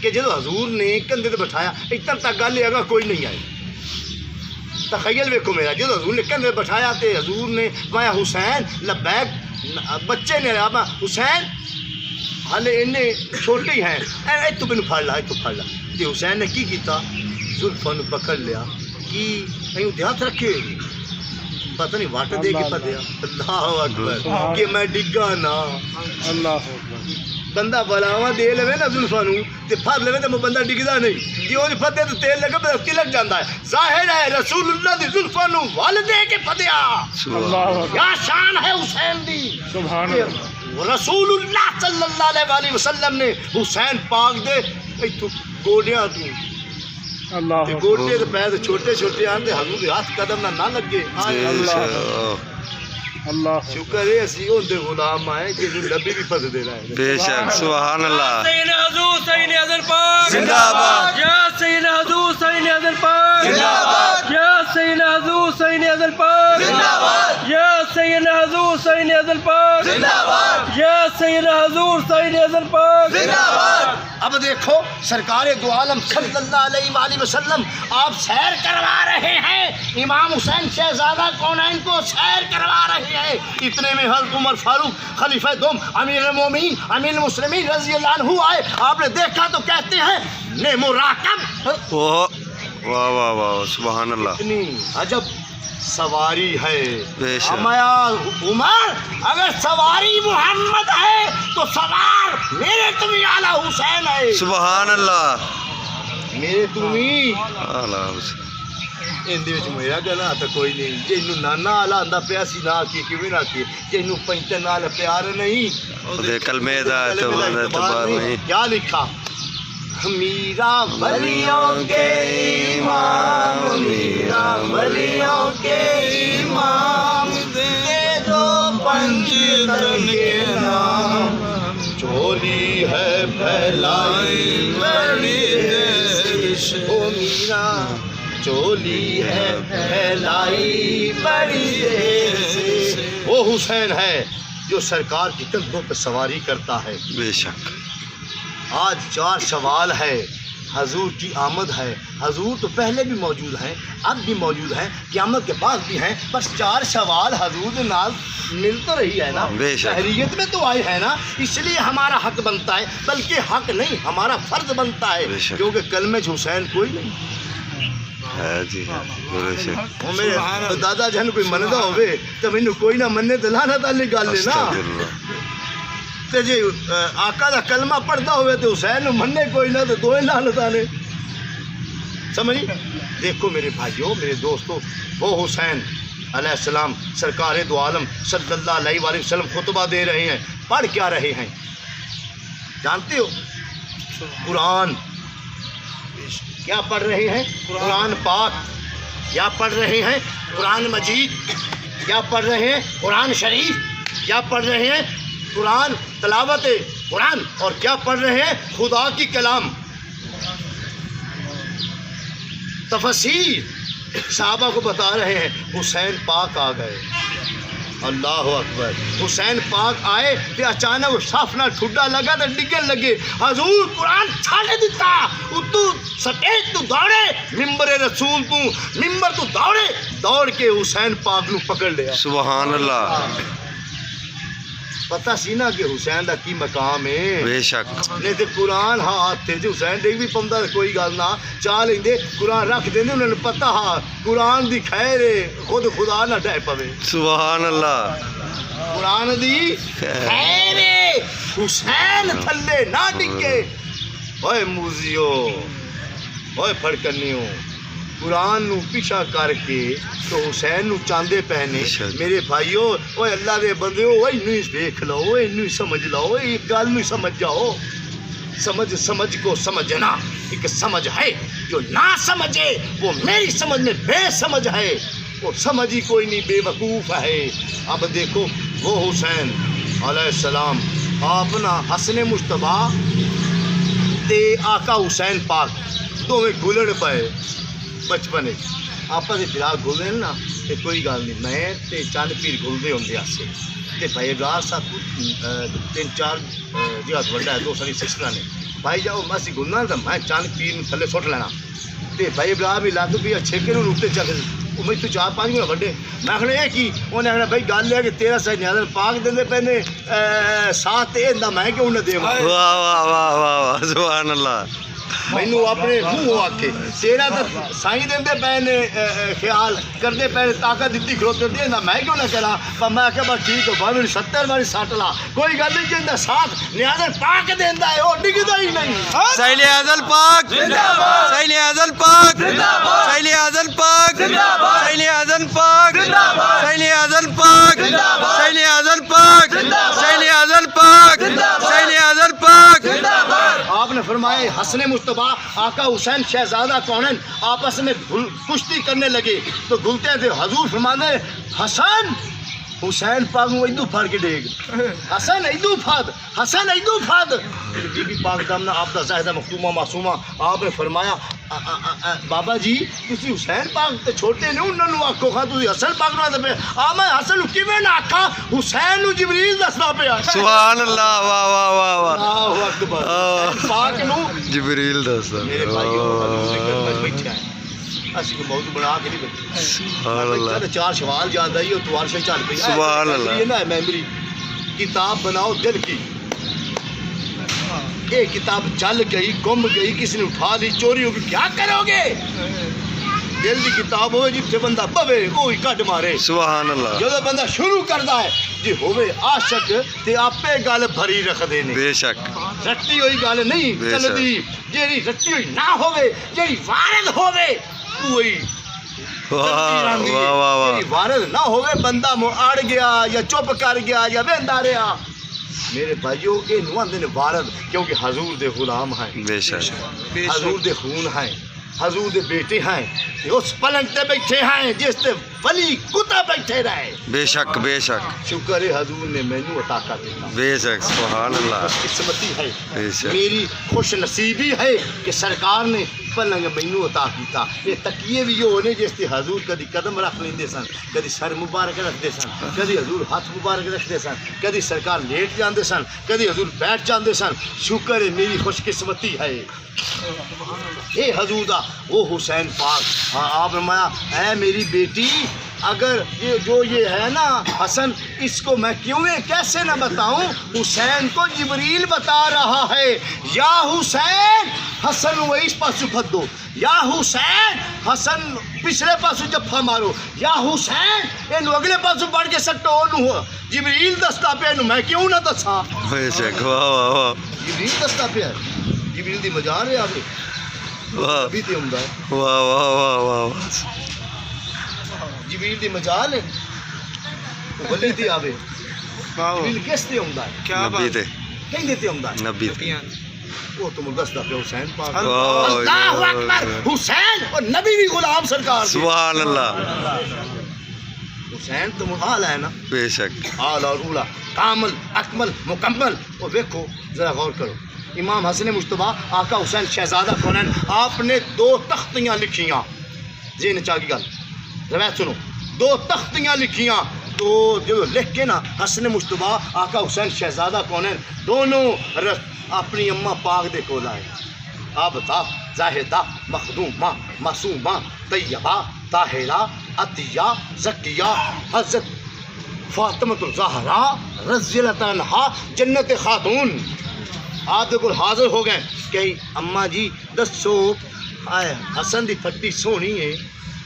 کہ جدو حضور نے کندھے تے بٹھایا اتنا تک گل اگا کوئی نہیں آئی، تخیل ویکھو میرا، جدو حضور نے کندھے تے بٹھایا تے حضور نے فرمایا حسین لبیک، بچے نے آبا حسین ہالے انے چھوٹے ہی ہیں، اے تو مینوں پھڑ لا، اے تو پھڑ لا، تے حسین نے کی کیتا؟ زلفاں نوں پکڑ لیا، کی ایوں ہاتھ رکھے، پتہ نہیں واٹ دے کے پدیا، اللہ اکبر، کہ میں ڈگا نا، اللہ اکبر، بندہ بلاوا دے لے نا زلفاں نوں تے پھڑ لے تے بندہ ڈگدا نہیں جی وہ پھدے تے تیل لگا تے تلک جاندا ہے ظاہر ہے رسول اللہ دی زلفاں نوں ول دے کے پھدیا اللہ اکبر کیا شان ہے حسین دی سبحان اللہ رسول اللہ صلی اللہ علیہ وسلم نے حسین پاک دے ایتھوں گوڈیاں تو اللہ تے اکبر گوڈے تے پیر چھوٹے چھوٹے آندے حضور دے ہاتھ قدم نہ لگے اللہ شکر ہے اسی ہوندے غلام آئے کہ نبی بھی پھس دے رہا ہے بے شک سبحان اللہ سیدنا حضور سید اعظم پاک زندہ آباد یا سیدنا حضور سید اعظم پاک زندہ آباد یا سیدنا حضور سید اعظم پاک زندہ آباد یا سیدنا حضور سید اعظم پاک زندہ آباد یا سیدنا حضور سید اعظم پاک زندہ آباد اب دیکھو سرکار دو عالم صلی اللہ علیہ وآلہ وسلم آپ سیر کروا رہے ہیں امام حسین شہزادہ کونین کو سیر کروا رہے ہیں اتنے میں حضرت عمر فاروق خلیفہ دوم امیر المومنین امیر المسلمین رضی اللہ عنہ آئے آپ نے دیکھا تو کہتے ہیں نے مراقب واہ واہ واہ سبحان اللہ اتنی عجب سواری ہے بے شک ہمارا عمر اگر سواری محمد ہے تو سوار میرے تمہیں اعلیٰ حسین ہے سبحان اللہ میرے تمہیں اعلیٰ حسین اندے وچ میرا گلا تا کوئی نہیں جنوں نانا آلا آندا پیا سی نہ کی کیویں نہ کی جنوں پنچن نال پیار نہیں دے کلمے دا اعتبار نہیں کیا لکھا میرا ولیوں کے امام میرا ولیوں کے امام دے دو پنج تن کے نام چولی ہے پھیلائی بڑی دیش او میرا چولی ہے پھیلائی بڑی دیش وہ حسین ہے جو سرکار کی کندھوں پہ سواری کرتا ہے بے شک آج 4 شوال ہے حضور کی آمد ہے حضور تو پہلے بھی موجود ہیں اب بھی موجود ہیں قیامت کے بعد بھی ہیں بس 4 شوال حضور نال مل تو رہی ہے نا بے شک شہریت میں تو آئے ہیں نا اس لیے ہمارا حق بنتا ہے بلکہ حق نہیں ہمارا فرض بنتا ہے بے شک کیونکہ کلمہ حسین کوئی نہیں ہے جی بے شک وہ میرے دادا جان کوئی مندا ہوئے تو مینوں کوئی نہ منے تو لعنت والی گل ہے نا استغفراللہ تے جی آقا دا کلمہ پڑھدا ہوئے تے حسین نوں مننے کوئی نہ تے دوئے لعنت والے سمجھی دیکھو میرے بھائیوں میرے دوستوں وہ حسین علیہ السلام سرکار دو عالم صلی اللہ علیہ وآلہ وسلم خطبہ دے رہے ہیں پڑھ کیا رہے ہیں جانتے ہو قرآن کیا پڑھ رہے ہیں قرآن پاک کیا پڑھ رہے ہیں قرآن مجید کیا پڑھ رہے ہیں قرآن شریف کیا پڑھ رہے ہیں قرآن تلاوت قرآن اور کیا پڑھ رہے ہیں خدا کی کلام تفسیر صحابہ کو بتا رہے ہیں حسین پاک آ گئے اللہ اکبر حسین پاک آئے تے اچانک وہ صاف نہ ٹھڈا لگا تے ڈگن لگے حضور قرآن چھاڑ دیتا اتو سٹیج تو دوڑے ممبر رسول تو ممبر تو دوڑ کے حسین پاک نو پکڑ لیا سبحان اللہ پتہ سی نا کہ حسین دا کی مقام ہے بے شک نہیں تے قرآن ہاتھ تے جو حسین ڈگ بھی پوندا کوئی گل نہ چاہ لیندے قرآن رکھ دیندے انہاں نوں پتہ ہاں قرآن دی خیر ہے خود خدا نہ ڈہ پوے سبحان اللہ قرآن دی خیر ہے حسین تھلے نہ ڈگے اوئے موزیو اوئے پھڑکنیو قرآن نو پیچھا کر کے تو حسین نو چاندے پہنے میرے بھائیو اوے اللہ دے بندیو اوے انہی دیکھ لو اوے انہی سمجھ لو اوے ایک گل نو سمجھ جاؤ سمجھ کو سمجھنا ایک سمجھ ہے جو نہ سمجھے وہ میری سمجھ میں بے سمجھ ہے وہ سمجھ ہی کوئی نہیں بے وقوف ہے اب دیکھو وہ حسین علیہ السلام آپ نا حسن مجتبیٰ تے آقا حسین پاک دونوں گلڑ پائے بچپن آپس فراق گلے نا تے کوئی گل نہیں میں تے چند پیر گلدے ہوندے آسے تے بھائی ابراہر صاحب 3-4 جگہ بڑا ہے 2 ساری سسٹر نے بھائی جاؤ میں گلنا تو میں چند پیر تھلے سٹ لینا تے بھائی ابراہر بھی لگ بھی اچھے کہ اتنے چل میں تو 4-5 گنا وڈے میں آخنا یہ کی انہیں آخنا بھائی گل ہے کہ تیرا سائڈ نیازل پاک دے پہنے ساتھ تے اندا میں کیوں نہ دے واہ واہ واہ واہ واہ سبحان اللہ مینوں اپنے منہ آکھے تیرا تے سائیں دیندے پے نے خیال کردے پے طاقت دتی کھلوتے دی نہ میں کیوں نہ کرا پر میں کہ بس ٹھیک ہو بھاویں 70 والی سٹ لا کوئی گل نہیں جیندا ساتھ نیاز پاک دیندا ہے او ڈگدا ہی نہیں سیل اعظم پاک سیل اعظم پاک سیل اعظم پاک سیل اعظم پاک سیل اعظم پاک سیل اعظم پاک سیل اعظم پاک سیل اعظم پاک آپ نے فرمایا حسن مصطفیٰ آقا حسین شہزادہ کونین آپس میں کشتی کرنے لگے تو گھلتے تھے حضور فرمانے حسن حسین پاک نو ایدو پھڑ کے ڈیگ حسن ایدو پھد حسن ایدو پھد بی بی پاک دامنا آپ دا زاہدہ مختومہ معصومہ آپ نے فرمایا بابا جی تسی حسین پاک تے چھوٹے نے انہاں نو آکھو خاں تسی حسن پاک نو تے میں حسن نو کیویں نہ آکھاں حسین نو جبریل دسدا پیا سبحان اللہ واہ واہ واہ واہ اللہ اکبر پاک نو جبریل دستا میرے بھائیو بیٹھا ہے اسی کو موضوع بنا کے نہیں بیٹھے سبحان اللہ چار سوال یاد آئی تو وارشے چل پئی سبحان اللہ یہ نا میموری کتاب بناؤ دل کی یہ کتاب چل گئی گم گئی کسی نے اٹھا لی چوری ہوگی کیا کرو گے دل کی کتاب ہوئے جتنے بندہ بوے وہی کٹ مارے سبحان اللہ جب بندہ شروع کرتا ہے جی ہوئے عاشق تے آپے گل بھری رکھ دینے بے شک رٹی ہوئی گل نہیں چلدی جیڑی رٹی ہوئی نہ ہوئے جیڑی وارد ہوئے وہی واہ واہ واہ واہ وارد نہ ہوئے بندہ اڑ گیا یا چپ کر گیا یا ویندا رہا میرے بھائیو یہ نو آندے نے وارد کیونکہ حضور دے غلام ہیں بے شک حضور دے خون ہیں حضور دے بیٹے ہیں اس پلنگ تے بیٹھے ہیں جس تے ولی کتا بیٹھے رہے بے شک بے شک شکر ہے حضور نے مینوں عطا کر دیا بے شک سبحان اللہ خوش قسمتی ہے بے شک میری خوش نصیبی ہے کہ سرکار نے پلنگ مینوں عطا کیتا یہ تکیے بھی جو ہونے جس تے حضور کدی قدم رکھ لیندے سن کدی سر مبارک رکھتے سن کدی حضور ہاتھ مبارک رکھتے سن کدی سرکار لیٹ جاندے سن کدی حضور بیٹھ جاندے سن شکر ہے میری خوش قسمتی ہے اے حضور دا وہ حسین پاک ہاں آپ فرمایا اے میری بیٹی اگر یہ جو یہ ہے نا حسن اس کو میں کیوں کیسے نہ بتاؤں حسین کو جبریل بتا رہا ہے یا حسین حسن وہ اس پاسو پھد دو یا حسین حسن پچھلے پاسو جفا مارو یا حسین اینو اگلے پاسو بڑھ کے سٹو نو جبریل دستا پہ اینو میں کیوں نہ دساں بے شک واہ واہ واہ جبریل دستا پہ جبریل دی مجال ہے آپ واہ ابھی تے ہوندا ہے واہ واہ واہ واہ جبریل دی مجال ہے ولی تے آوے جبریل کس تے ہوندا ہے کیا نبی تے کہیں تے ہوندا ہے نبی تے وہ تو دسدا پہ حسین پاک واہ اللہ اکبر حسین اور نبی بھی غلام سرکار سبحان اللہ حسین تو اعلی ہے نا بے شک اعلی اور اولا کامل اکمل مکمل اور دیکھو ذرا غور کرو امام حسن مصطفیٰ آقا حسین شہزادہ کونین آپ نے 2 تختیاں لکھیاں ذہن چاہیے گل روایت سنو 2 تختیاں لکھیاں تو جو لکھ کے نا حسن مصطفیٰ آقا حسین شہزادہ کونین دونوں اپنی اماں پاک دے کول آئے آبدا زاہدہ مخدومہ معصومہ طیبہ طاہرہ عطیہ زکیہ حضرت فاطمۃ الزہرا رضی اللہ عنہا جنت خاتون آپ دے کول حاضر ہو گئے کہ اماں جی دسو آئے حسن دی پھٹی سونی ہے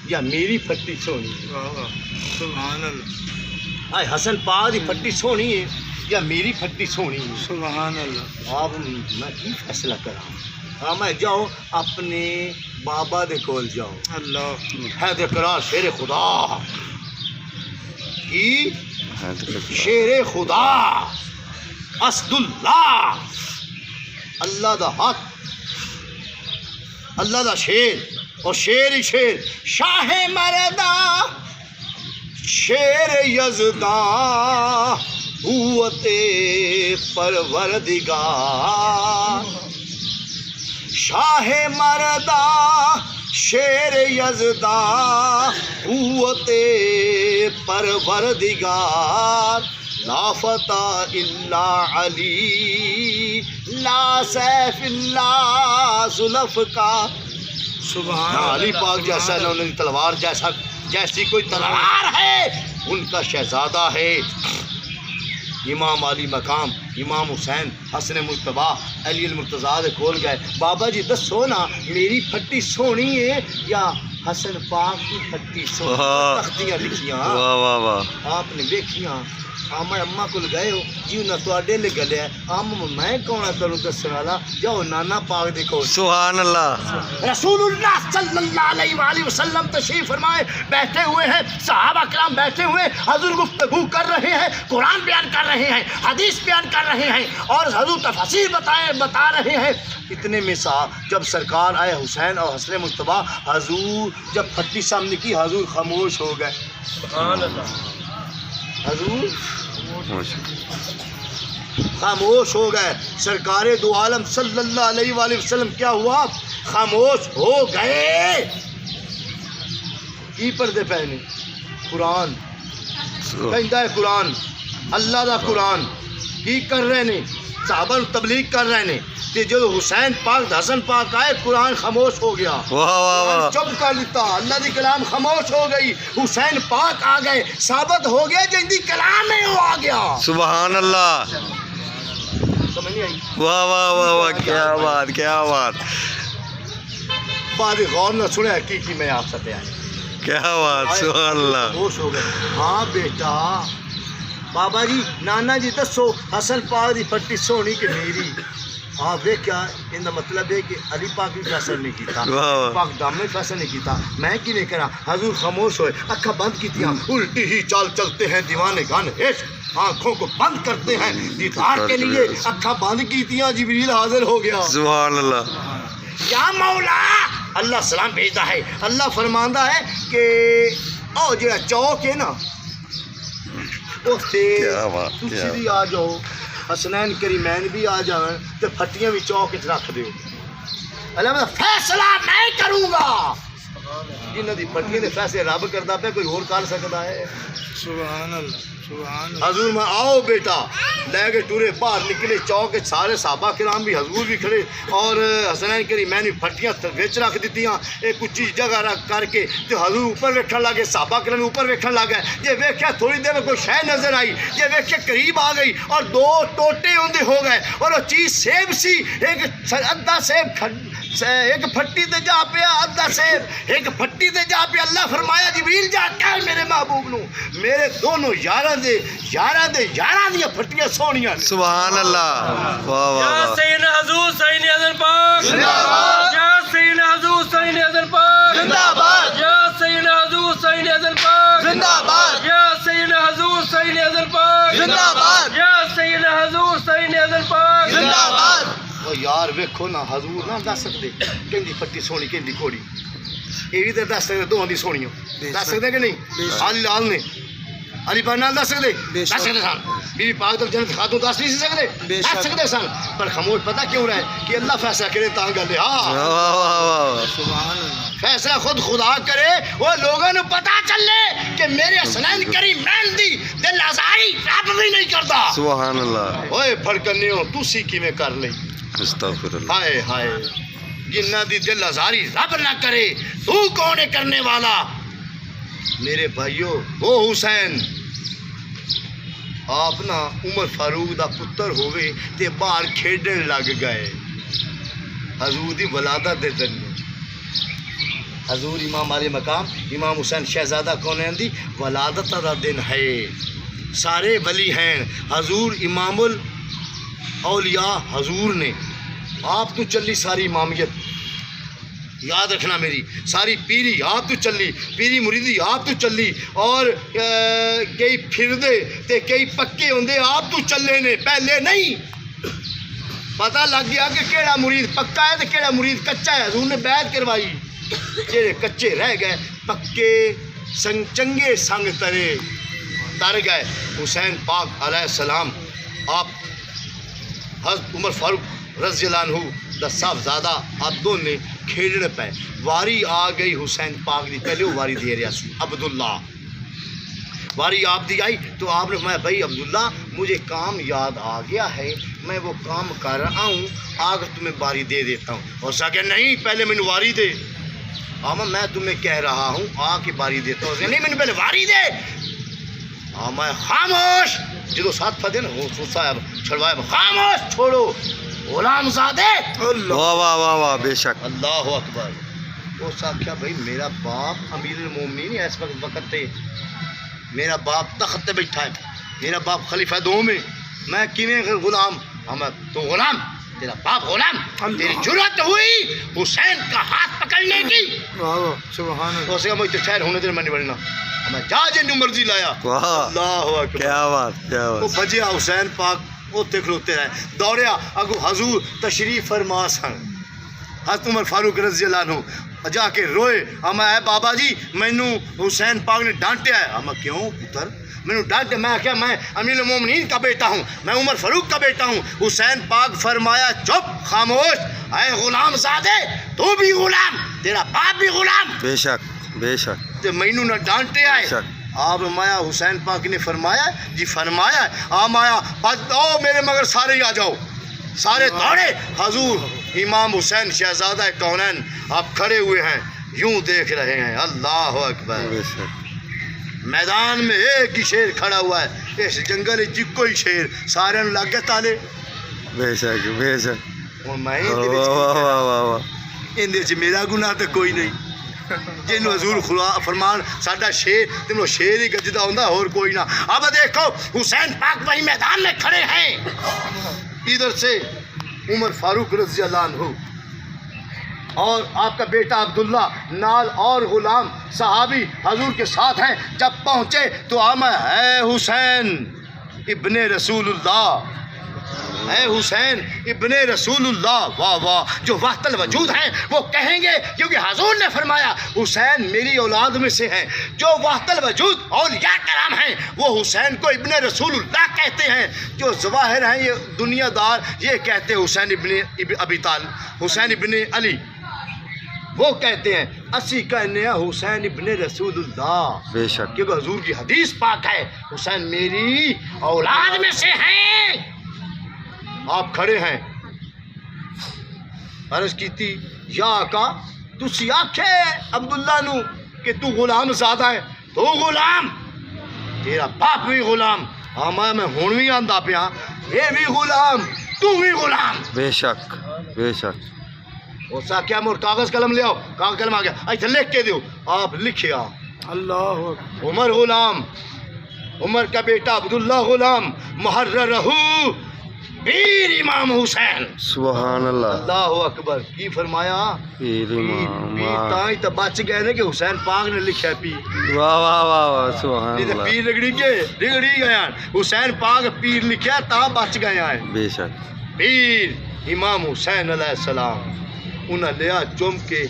یا میری پھٹی سونی ہے سبحان اللہ آئے حسن پاک دی پھٹی سونی ہے یا میری پھٹی سونی ہے سبحان اللہ آپ میں کی فیصلہ کرا ہاں میں جاؤ اپنے بابا دے کول جاؤ اللہ حیدر کرار شیر خدا کی شیر خدا اسد اللہ اللہ دا ہاتھ اللہ دا شیر اور شیر ہی شیر شاہ مردہ شیر یزداں قوت پروردگار شاہ مردہ شیر یزداں قوت پروردگار لا فتح الا علی لا سیف الا ذوالفقار سبحان علی پاک جیسا نہ ان کی تلوار جیسی کوئی تلوار ہے ان کا شہزادہ ہے امام علی مقام امام حسین حسن مجتبی علی المرتضیٰ دے کول گئے بابا جی دسو نا میری پھٹی سونی ہے یا حسن پاک کی پھٹی سونی واہ۔ تختیاں لکھیاں واہ واہ واہ آپ نے دیکھیاں آما اماں کول گئے ہو جی انہاں تواڈے لے گلے آما میں کون ہے تینوں دسن والا جاؤ نانا پاک دے کول سبحان اللہ رسول اللہ صلی اللہ علیہ وآلہ وسلم تشریف فرمائے بیٹھے ہوئے ہیں صحابہ کرام بیٹھے ہوئے ہیں حضور گفتگو کر رہے ہیں قرآن بیان کر رہے ہیں حدیث بیان کر رہے ہیں اور حضور تفاسیر بتا رہے ہیں اتنے میں جب سرکار آئے حسین اور حسن مجتبی حضور جب پھٹی سامنے کی حضور خاموش ہو گئے سبحان اللہ حضور خاموش ہو گئے سرکار دو عالم صلی اللہ علیہ وآلہ وسلم کیا ہوا خاموش ہو گئے کی پردے پہنے قرآن کہندا ہے قرآن اللہ دا قرآن کی کر رہے نے صحابہ تبلیغ کر رہے نے کہ جو حسین پاک حسن پاک آئے قرآن خاموش ہو گیا واہ واہ واہ چپ کر لیتا اللہ دی کلام خاموش ہو گئی حسین پاک آ گئے ثابت ہو گیا جن دی کلام ہے وہ آ گیا سبحان اللہ سمجھ نہیں آئی واہ واہ واہ واہ کیا بات کیا بات بعد غور نہ سنے کی میں آپ سے آئے کیا بات سبحان اللہ خاموش ہو گئے ہاں بیٹا بابا جی نانا جی دسو حسن پاک دی پٹی سونی کہ میری ہاں دیکھا ان کا مطلب ہے کہ علی پاک بھی فیصل نہیں کیتا واہ۔ پاک دام نے فیصل نہیں کیتا میں کی نہیں کرا حضور خاموش ہوئے اکھا بند کیتیاں الٹی ہی چال چلتے ہیں دیوانے گان عشق آنکھوں کو بند کرتے ہیں دیدار کے لیے اکھا بند کیتیاں جبریل حاضر ہو گیا سبحان اللہ یا مولا اللہ سلام بھیجتا ہے اللہ فرماندا ہے کہ او جڑا چوک ہے نا کیا بات، تسی کیا بھی آ جاؤ حسنین کریمین بھی آ جائیں تو پھٹیاں بھی چوک وچ رکھ دیو اللہ میں فیصلہ میں کروں گا جنہاں دی پھٹیاں دے فیصلے رب کردا پیا کوئی اور کر سکدا ہے سبحان اللہ سبحان اللہ حضور میں آؤ بیٹا لے کے ٹورے باہر نکلے چوک کے سارے صحابہ کرام بھی حضور بھی کھڑے اور حسنین کریمین بھی پھٹیاں وچ رکھ دیتیاں ایک اچھی جگہ رکھ کر کے تو حضور اوپر ویکھن لگے صحابہ کرام اوپر ویکھن لگ گئے جے ویکھیا تھوڑی دیر میں کوئی شے نظر آئی جے ویکھیا قریب آ گئی اور دو ٹوٹے اندے ہو گئے اور وہ چیز سیب سی ایک ادھا سیب ایک پھٹی تے جا پیا ادھا سیب ایک پھٹی تے جا پیا اللہ فرمایا جبریل جا کہہ میرے محبوب نو میرے دونوں یاراں دی پھٹیاں سونیاں نے سبحان اللہ واہ واہ یا واہ سیدنا حضور سعید حسن پاک زندہ باد یا سیدنا حضور سعید حسن پاک زندہ باد یا سیدنا حضور سعید حسن پاک زندہ باد یا سیدنا حضور سعید حسن پاک زندہ باد یا سیدنا حضور سعید حسن پاک زندہ باد او یار ویکھو نا حضور نہ دس سکدے کہندی پھٹی سونی کہندی گھوڑی یہ بھی تو دس سکتے دوہاں دی سونیاں دس سکتے کہ نہیں علی لال نے علی پاک نال دس سکتے دس سکتے سن بی بی پاک تو جنت خاتون دس نہیں سکتے دس سکتے سن پر خاموش پتہ کیوں رہے کہ اللہ فیصلہ کرے تاں گل ہے ہاں واہ واہ واہ سبحان اللہ فیصلہ خود خدا کرے وہ لوگوں نے پتہ چلے کہ میرے حسنین کریمین دی دل آزاری رب بھی نہیں کرتا سبحان اللہ اوئے پھڑکنیو تسی کیویں کر لئی استغفر اللہ ہائے ہائے جنہ دی دل آزاری رب نہ کرے تو کون ہے کرنے والا میرے بھائیو وہ حسین آپ نا عمر فاروق دا پتر ہوئے تے باہر کھیڈن لگ گئے حضور دی ولادت دے دن حضور امام علی مقام امام حسین شہزادہ کونین دی ولادت دا دن ہے سارے ولی ہیں حضور امام الاولیاء حضور نے آپ تو چلی ساری امامیت یاد رکھنا میری ساری پیری آپ تو چلی پیری مریدی آپ تو چلی اور کئی پھردے تے کئی پکے ہوندے آپ تو چلے نے پہلے نہیں پتہ لگ گیا کہ کیڑا مرید پکا ہے تے کیڑا مرید کچا ہے حضور نے بیعت کروائی جڑے کچے رہ گئے پکے سنگ چنگے سنگ تر گئے حسین پاک علیہ السلام آپ حضرت عمر فاروق رضی اللہ عنہ دا صاحبزادہ آپ دونوں کھیلنے پہ واری آ گئی حسین پاک دی پہلے وہ واری دے رہا سی عبداللہ واری آپ دی آئی تو آپ نے فرمایا بھائی عبداللہ مجھے کام یاد آ گیا ہے میں وہ کام کر رہا ہوں آگ تمہیں باری دے دیتا ہوں اور سا کہ نہیں پہلے میں نے واری دے آما میں تمہیں کہہ رہا ہوں آ کے باری دیتا ہوں نہیں میں نے پہلے واری دے آما خاموش جدو ساتھ پھدے نا وہ صاحب چھڑوایا خاموش چھوڑو غلام زادے واہ واہ واہ واہ بے شک اللہ اکبر اس آخیا بھائی میرا باپ امیر المومنین ہے اس وقت تے میرا باپ تخت تے بیٹھا ہے میرا باپ خلیفہ دوم ہے میں کیویں غلام ہم تو غلام تیرا باپ غلام تیری جرأت ہوئی حسین کا ہاتھ پکڑنے کی سبحان اللہ تو اسے مجھے ٹھہر ہونے دے میں نہیں بڑھنا میں جا جنو مرضی لایا واہ اللہ اکبر کیا بات کیا وہ بات بجیا حسین پاک اوتے کھلوتے رہے دوڑیا اگو حضور تشریف فرما سن حضرت عمر فاروق رضی اللہ عنہ جا کے روئے اما اے بابا جی مینو حسین پاک نے ڈانٹیا ہے اما کیوں پتر مینو ڈانٹے میں کیا میں امیر المومنین کا بیٹا ہوں میں عمر فاروق کا بیٹا ہوں حسین پاک فرمایا چپ خاموش اے غلام زادے تو بھی غلام تیرا باپ بھی غلام بے شک بے شک تے مینو نہ ڈانٹے آئے شک آپ مایا حسین پاک نے فرمایا جی فرمایا آم آیا آؤ میرے مگر سارے ہی آ جاؤ سارے دوڑے حضور امام حسین شہزادہ کونین آپ کھڑے ہوئے ہیں یوں دیکھ رہے ہیں اللہ اکبر بے شک میدان میں ایک ہی شیر کھڑا ہوا ہے اس جنگل جکو ہی شیر سارے لگ گئے تالے بے شک بے شک اور میں واہ واہ واہ واہ واہ اندر چ میرا گناہ تو کوئی نہیں جنوں حضور خدا فرمان ساڈا شیر تمہیں شیر ہی گجدا ہوندا اور کوئی نہ اب دیکھو حسین پاک وہی میدان میں کھڑے ہیں ادھر سے عمر فاروق رضی اللہ عنہ اور آپ کا بیٹا عبداللہ نال اور غلام صحابی حضور کے ساتھ ہیں جب پہنچے تو آما اے حسین ابن رسول اللہ اے حسین ابن رسول اللہ واہ واہ جو وحدت الوجود ہیں وہ کہیں گے کیونکہ حضور نے فرمایا حسین میری اولاد میں سے ہیں جو وحدت الوجود اولیاء کرام ہیں وہ حسین کو ابن رسول اللہ کہتے ہیں جو ظواہر ہیں یہ دنیا دار یہ کہتے ہیں حسین ابن ابی طالب حسین ابن علی وہ کہتے ہیں اسی کہنے ہیں حسین ابن رسول اللہ بے شک کیونکہ حضور کی حدیث پاک ہے حسین میری اولاد میں سے ہیں آپ کھڑے ہیں عرض کی تھی یا آقا تسی آکھے عبداللہ نو کہ تو غلام زیادہ ہے تو غلام تیرا باپ بھی غلام آما میں ہون بھی آندہ پیا یہ بھی غلام تو بھی غلام بے شک بے شک اس کا کیا مور کاغذ قلم لے آؤ کاغذ قلم آ گیا ایسا لکھ کے دیو آپ لکھے آؤ اللہ عمر غلام عمر کا بیٹا عبداللہ غلام محرر رہو پیر امام حسین سبحان اللہ اللہ اکبر کی فرمایا پیر امام پیر تائیں تو بچ گئے نا کہ حسین پاک نے لکھا ہے پیر واہ واہ واہ واہ سبحان نہیں تو اللہ پیر رگڑی گیا حسین پاک پیر لکھا تا بچ گیا ہے بے شک پیر امام حسین علیہ السلام انہیں لیا چوم کے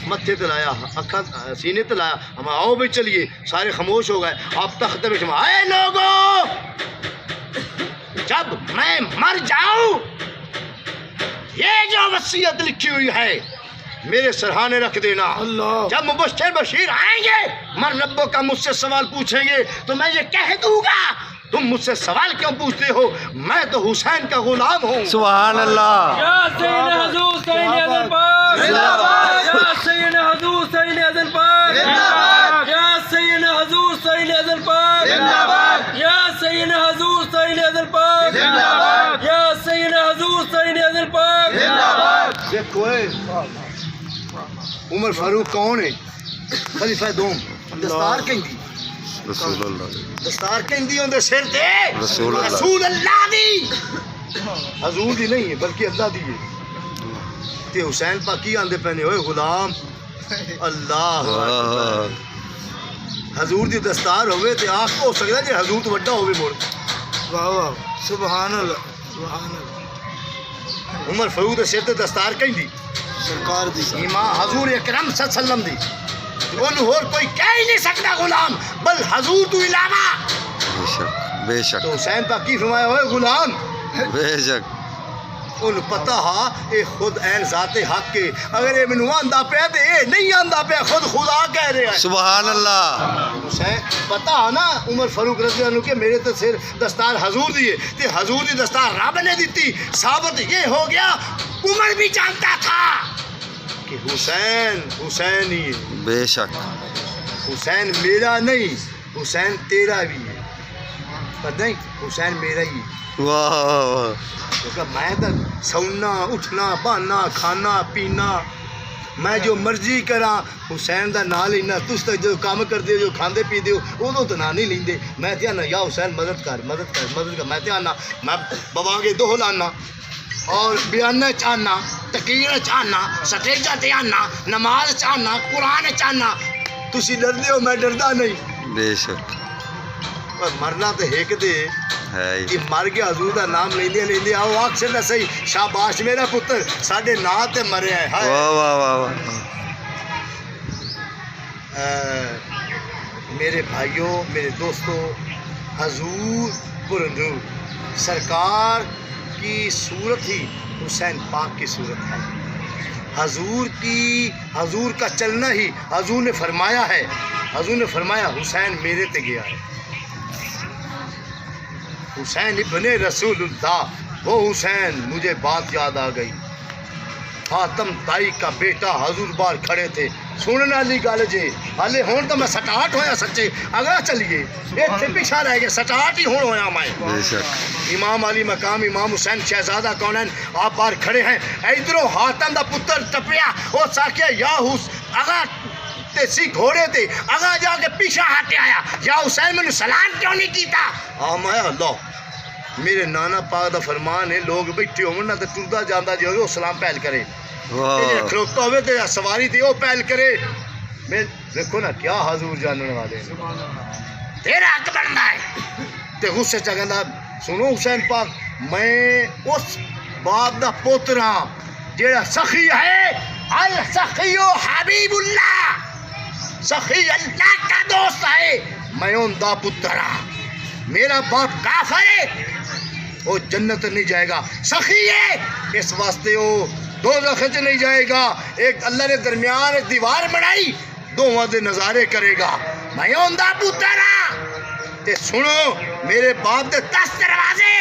متھے تلایا اکھا سینے تلایا ہم آؤ بھی چلیے سارے خاموش ہو گئے آپ تخت پہ جمع اے لوگوں جب میں مر جاؤں یہ جو وصیت لکھی ہوئی ہے میرے سرہانے رکھ دینا اللہ جب مبشر بشیر آئیں گے مر ربوں کا مجھ سے سوال پوچھیں گے تو میں یہ کہہ دوں گا تم مجھ سے سوال کیوں پوچھتے ہو میں تو حسین کا غلام ہوں سبحان اللہ یا سید حضور سید اعظم پاک زندہ باد یا سید حضور سید اعظم پاک زندہ باد یا سید حضور سید اعظم پاک زندہ باد یا سید حضور سید اعظم پاک زندہ باد یا سید حضور سید اعظم پاک زندہ باد دیکھو عمر فاروق کون ہے خلیفہ دوم دستار کہیں دی رسول اللہ دستار کہیں دی اندر سر دے رسول اللہ رسول اللہ دی حضور دی نہیں ہے بلکہ اللہ دی ہے تے حسین پاکی آندے پہنے ہوئے غلام اللہ واہ حضور دی دستار ہوئے تے آنکھ ہو سکتا جی حضور تو وڈا ہوئے موڑ واہ واہ سبحان اللہ سبحان اللہ عمر فاروق دے سر تے دستار کہیں دی سرکار دی امام حضور اکرم صلی اللہ علیہ وسلم دی انہوں اور کوئی کہہ ہی نہیں سکتا غلام بل حضور تو علاوہ بے شک بے شک تو حسین پاک کی فرمایا ہوئے غلام بے شک ان پتہ ہا اے خود این ذات حق کے اگر اے منو آندہ پہ تے اے نہیں آندہ پہ خود خدا کہہ رہے ہیں سبحان اللہ حسین پتہ ہا نا عمر فاروق رضی اللہ عنہ کے میرے تو سر دستار حضور دیے تے حضور دی دستار رب نے دیتی ثابت یہ ہو گیا عمر بھی جانتا تھا کہ حسین حسین ہی ہے بے شک حسین میرا نہیں حسین تیرا بھی ہے پر نہیں حسین میرا ہی واہ واہ واہ کیونکہ میں تو سونا اٹھنا بہنا کھانا پینا میں جو مرضی کراں حسین دا نام لینا تس تک جو کام کرتے جو کھاندے پیندے ہو ادو تو نام نہیں لیندے میں تے آنا یا حسین مدد کر میں تے آنا میں بابا کے دو لانا اور بیانہ چاہنا تقریر چاہنا سٹیجا تے آنا نماز چاہنا قرآن چاہنا تسی ڈردے ہو میں ڈردا نہیں بے شک پر مرنا تو ایک دے ہے ہی کہ مر گیا حضور دا نام لیندے آؤ آگ سے نہ صحیح شاباش میرا پتر ساڈے نا تے مریا ہے ہائے واہ واہ واہ واہ میرے بھائیوں میرے دوستوں حضور پرنور سرکار کی صورت ہی حسین پاک کی صورت ہے حضور کا چلنا ہی حضور نے فرمایا ہے حسین میرے تے گیا ہے حسین ابن رسول اللہ وہ حسین مجھے بات یاد آ گئی فاطم تائی کا بیٹا حضور بار کھڑے تھے سننے والی گل جی ہالے ہون تو میں سٹاٹ ہویا سچے اگا چلیے اتنے پیچھا رہ گئے سٹاٹ ہی ہون ہویا میں بے شک امام علی مقام امام حسین شہزادہ کونین آپ بار کھڑے ہیں ادھروں حاتم دا پتر ٹپیا وہ ساکیا یا اگا سی گھوڑے تھے اگا جا کے پیچھا ہٹے آیا یا حسین میں نے سلام کیوں نہیں کیتا آمایا اللہ میرے نانا پاک دا فرمان ہے لوگ بیٹھے ہوں نہ تو ٹردا جانا جو وہ سلام پہل کرے واہ کھلوتا ہوئے تو سواری تھی وہ پہل کرے میں دیکھو نا کیا حضور جاننے والے ہیں تیرا حق بنتا ہے تے غصے چگندا سنو حسین پاک میں اس باپ دا پوترا جیڑا سخی ہے السخی حبیب اللہ سخی اللہ کا دوست ہے میں ان دا پترا میرا باپ کافر ہے وہ جنت نہیں جائے گا سخی ہے اس واسطے وہ دوزخ وچ نہیں جائے گا ایک اللہ نے درمیان ایک دیوار بنائی دوواں دے نظارے کرے گا میں ان دا پترا تے سنو میرے باپ دے 10 دروازے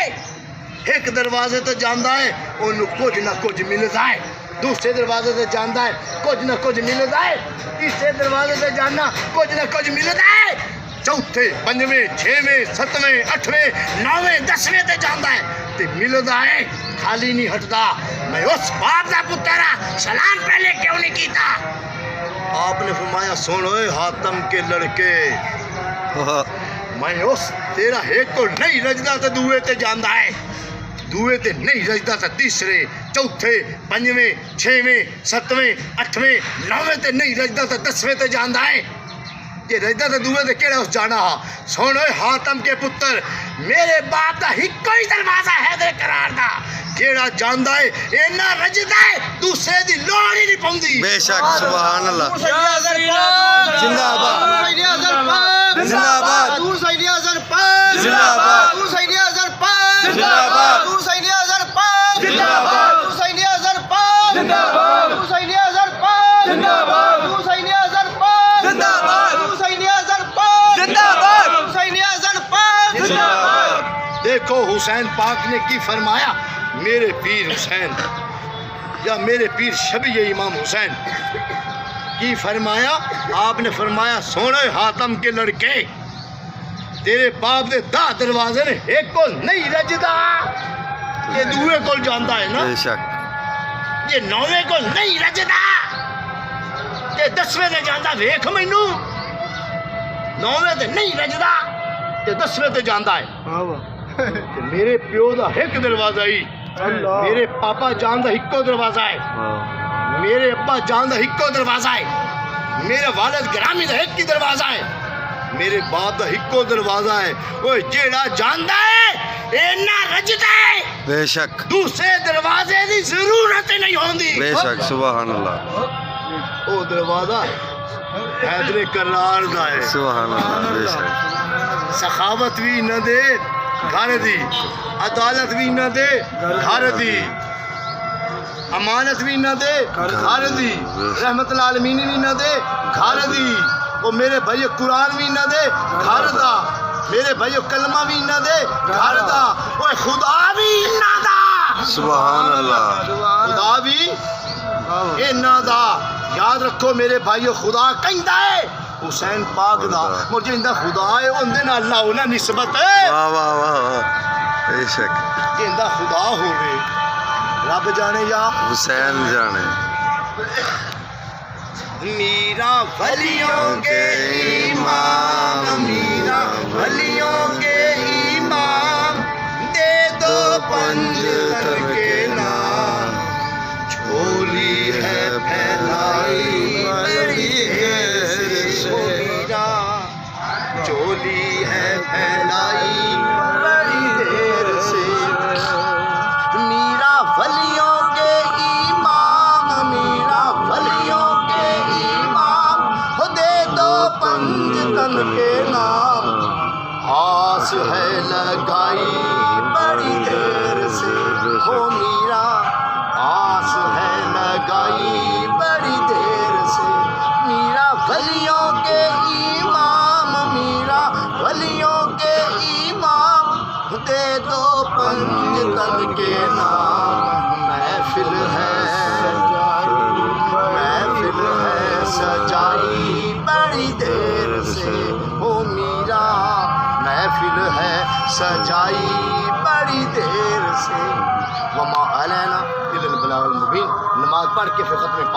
ایک دروازے تو جاندا ہے انہوں کچھ نہ کچھ ملدا ہے دوسرے دروازے سے جاندا ہے کچھ نہ کچھ ملدا ہے تیسرے دروازے سے جاننا کچھ نہ کچھ ملدا ہے چوتھے پنجویں چھویں ستویں اٹھویں نویں 10ویں تے جاندا ہے تے ملدا ہے خالی نہیں ہٹدا میں اس باپ دا پترا سلام پہلے کیوں نہیں کیتا آپ نے فرمایا سن اوے حاتم کے لڑکے میں اس تیرا ایک کو نہیں رجدا تے دوے تے جاندا ہے دوے تے نہیں رجدا تے تیسرے چوتھے پنجویں چھویں ستویں اٹھویں نویں تے نہیں رجدا تے 10ویں تے جاندا ہے یہ رجدا تے دوے تے کیڑا اس جانا ہا سن اوے حاتم کے پتر میرے باپ دا ہکو ہی دروازہ ہے دے قرار دا جیڑا جاندا ہے اینا رجدا ہے دوسرے دی لوڑ ہی نہیں پوندی بے شک سبحان اللہ زندہ آباد زندہ آباد حسین اعظم پاک زندہ آباد حسین اعظم پاک زندہ آباد حسین اعظم پاک زندہ آباد حسین اعظم پاک زندہ آباد حسین اعظم پاک زندہ آباد حسین اعظم پاک زندہ آباد حسین اعظم پاک زندہ آباد حسین اعظم پاک زندہ آباد دیکھو حسین پاک نے کی فرمایا میرے پیر حسین یا میرے پیر شبیہ امام حسین کی فرمایا آپ نے فرمایا سونے حاتم کے لڑکے تیرے باپ دے 10 دروازے نے ایک کو نہیں رجدا یہ دوے کو جاندا ہے نا بے شک یہ 9ویں کو نہیں رجدا یہ 10ویں تے جاندا ویکھ مینوں 9ویں تے نہیں رجدا یہ 10ویں تے جاندا ہے کہ میرے پیو دا ایک دروازہ ہی میرے پاپا جان دا ہکو دروازہ ہے میرے ابا جان دا ہکو دروازہ ہے میرے والد گرامی دا ایک ہی دروازہ ہے میرے باپ دا ہکو دروازہ ہے وہ جیڑا جاندا ہے اینا رجدا ہے بے شک دوسرے دروازے دی ضرورت نہیں ہوندی بے شک سبحان اللہ او دروازہ حیدر کرار دا ہے سبحان اللہ بے شک سخاوت بھی نہ دے گھر دی عدالت بھی نہ دے گھر دی امانت بھی نہ دے گھر دی رحمت العالمین بھی نہ دے گھر دی وہ میرے بھائی قرآن بھی نہ دے گھر دا میرے بھائی کلمہ بھی نہ دے گھر دا وہ خدا بھی نہ دا سبحان اللہ خدا بھی اے نہ دا یاد رکھو میرے بھائیو خدا کہندا ہے حسین پاک دا مجھے اندہ خدا ہے اندے نہ اللہ ہونا نسبت ہے واہ واہ واہ واہ بے شک کہ اندہ خدا ہوئے رب جانے یا حسین جانے میرا ولیوں کے امام میرا ولیوں کے امام دے دو پنجتن کے نام جھولی ہے پھیلائی بڑی دیر سے میرا جھولی ہے پھیلائی بڑی دیر سے میرا ولیوں کے امام میرا ولیوں کے امام ہو دے دو پنجتن کے نام آس ہے لگائی بڑی دیر سے ہو میرا آس ہے لگائی بڑی دیر سے میرا ولیوں کے امام میرا ولیوں کے امام دے دو پنجتن کے نام محفل ہے سجائی بڑی دیر سے ہو میرا محفل ہے سجائی بڑی دیر سے وما علینا الا البلاغ المبین نماز پڑھ کے پھر ختم